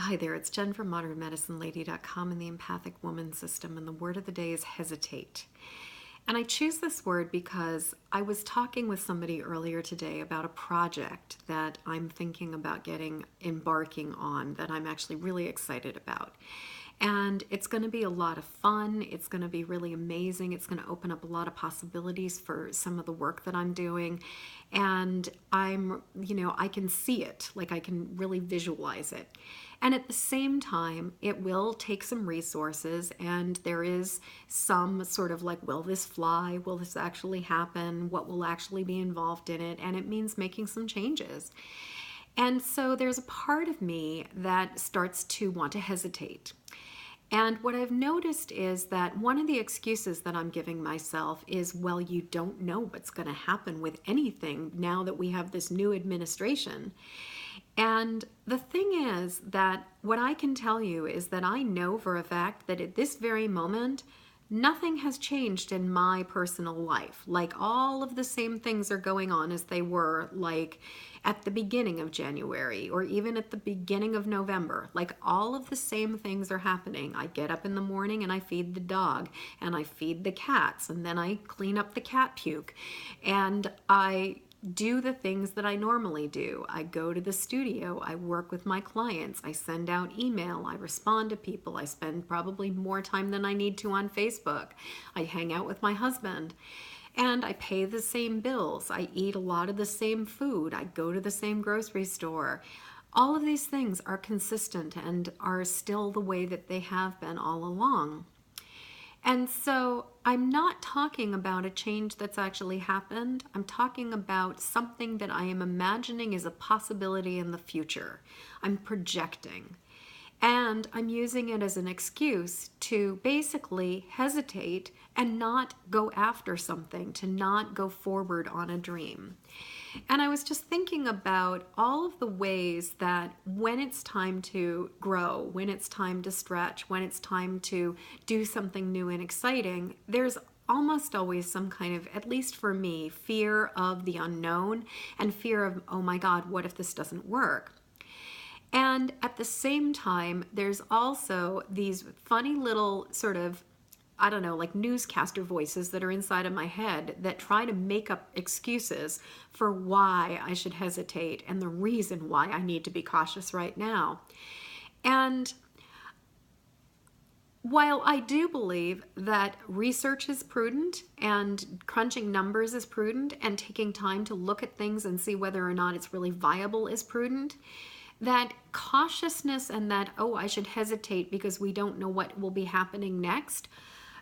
Hi there, it's Jen from modernmedicinelady.com and the Empathic Woman System, and the word of the day is hesitate. And I choose this word because I was talking with somebody earlier today about a project that I'm thinking about embarking on, that I'm actually really excited about. And it's going to be a lot of fun. It's going to be really amazing. It's going to open up a lot of possibilities for some of the work that I'm doing. And I can see it, like I can really visualize it. And at the same time, it will take some resources, and there is some sort of like, will this fly? Will this actually happen? What will actually be involved in it? And it means making some changes. And so there's a part of me that starts to want to hesitate. And what I've noticed is that one of the excuses that I'm giving myself is, well, you don't know what's going to happen with anything now that we have this new administration. And the thing is that what I can tell you is that I know for a fact that at this very moment, nothing has changed in my personal life. Like, all of the same things are going on as they were like at the beginning of January or even at the beginning of November. Like, all of the same things are happening. I get up in the morning and I feed the dog and I feed the cats, and then I clean up the cat puke, and I do the things that I normally do. I go to the studio, I work with my clients, I send out email, I respond to people, I spend probably more time than I need to on Facebook, I hang out with my husband, and I pay the same bills, I eat a lot of the same food, I go to the same grocery store. All of these things are consistent and are still the way that they have been all along. And so I'm not talking about a change that's actually happened. I'm talking about something that I am imagining is a possibility in the future. I'm projecting. And I'm using it as an excuse to basically hesitate and not go after something, to not go forward on a dream. And I was just thinking about all of the ways that when it's time to grow, when it's time to stretch, when it's time to do something new and exciting, there's almost always some kind of, at least for me, fear of the unknown and fear of, oh my God, what if this doesn't work? And at the same time, there's also these funny little sort of, I don't know, like newscaster voices that are inside of my head that try to make up excuses for why I should hesitate and the reason why I need to be cautious right now. And while I do believe that research is prudent and crunching numbers is prudent and taking time to look at things and see whether or not it's really viable is prudent, that cautiousness and that, oh, I should hesitate because we don't know what will be happening next,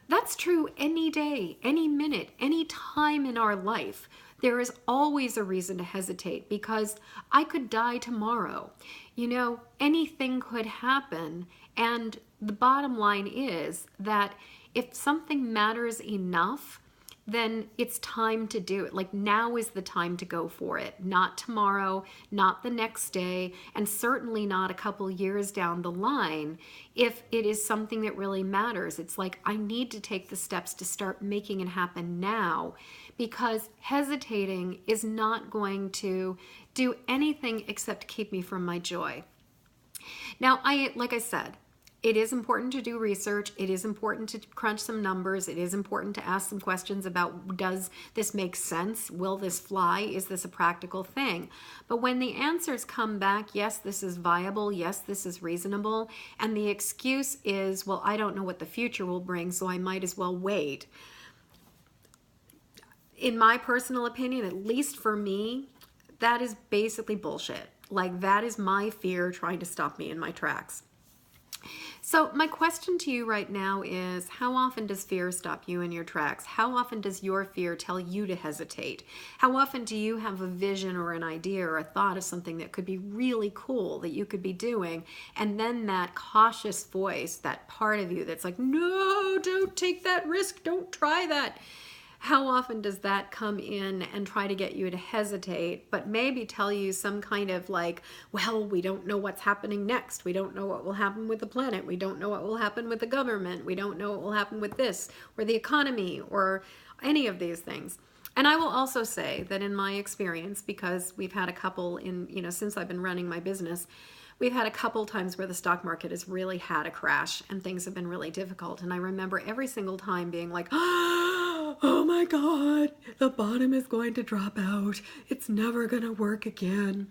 that's true any day, any minute, any time in our life. There is always a reason to hesitate because I could die tomorrow. You know, anything could happen. And the bottom line is that if something matters enough, then it's time to do it. Like, now is the time to go for it. Not tomorrow, not the next day, and certainly not a couple years down the line. If it is something that really matters, it's like, I need to take the steps to start making it happen now, because hesitating is not going to do anything except keep me from my joy. Now, like I said, it is important to do research. It is important to crunch some numbers. It is important to ask some questions about, does this make sense? Will this fly? Is this a practical thing? But when the answers come back, yes, this is viable, yes, this is reasonable, and the excuse is, well, I don't know what the future will bring, so I might as well wait. In my personal opinion, at least for me, that is basically bullshit. Like, that is my fear trying to stop me in my tracks. So my question to you right now is, how often does fear stop you in your tracks? How often does your fear tell you to hesitate? How often do you have a vision or an idea or a thought of something that could be really cool that you could be doing, and then that cautious voice, that part of you that's like, no, don't take that risk, don't try that. How often does that come in and try to get you to hesitate, but maybe tell you some kind of like, well, we don't know what's happening next. We don't know what will happen with the planet. We don't know what will happen with the government. We don't know what will happen with this or the economy or any of these things. And I will also say that in my experience, because we've had a couple in, since I've been running my business, We've had a couple times where the stock market has really had a crash and things have been really difficult. And I remember every single time being like, oh my God, the bottom is going to drop out. It's never going to work again.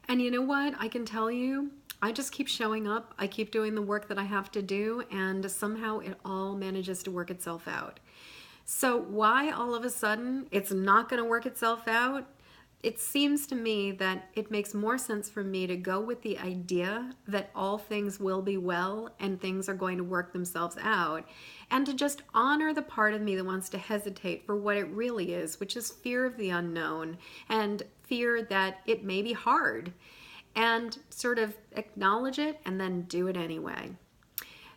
And you know what? I can tell you, I just keep showing up. I keep doing the work that I have to do, and somehow it all manages to work itself out. So why all of a sudden it's not going to work itself out? It seems to me that it makes more sense for me to go with the idea that all things will be well and things are going to work themselves out, and to just honor the part of me that wants to hesitate for what it really is, which is fear of the unknown and fear that it may be hard, and sort of acknowledge it and then do it anyway.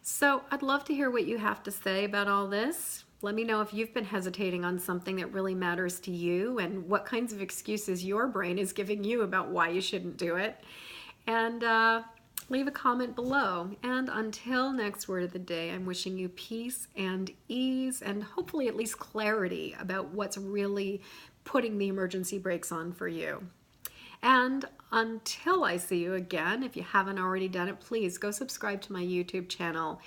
So I'd love to hear what you have to say about all this. Let me know if you've been hesitating on something that really matters to you and what kinds of excuses your brain is giving you about why you shouldn't do it. And leave a comment below. And until next word of the day, I'm wishing you peace and ease and hopefully at least clarity about what's really putting the emergency brakes on for you. And until I see you again, if you haven't already done it, please go subscribe to my YouTube channel,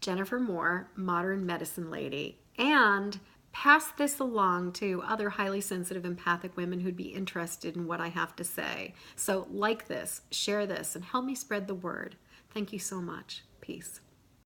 Jennifer Moore, Modern Medicine Lady, and pass this along to other highly sensitive empathic women who'd be interested in what I have to say. So like this, share this, and help me spread the word. Thank you so much. Peace.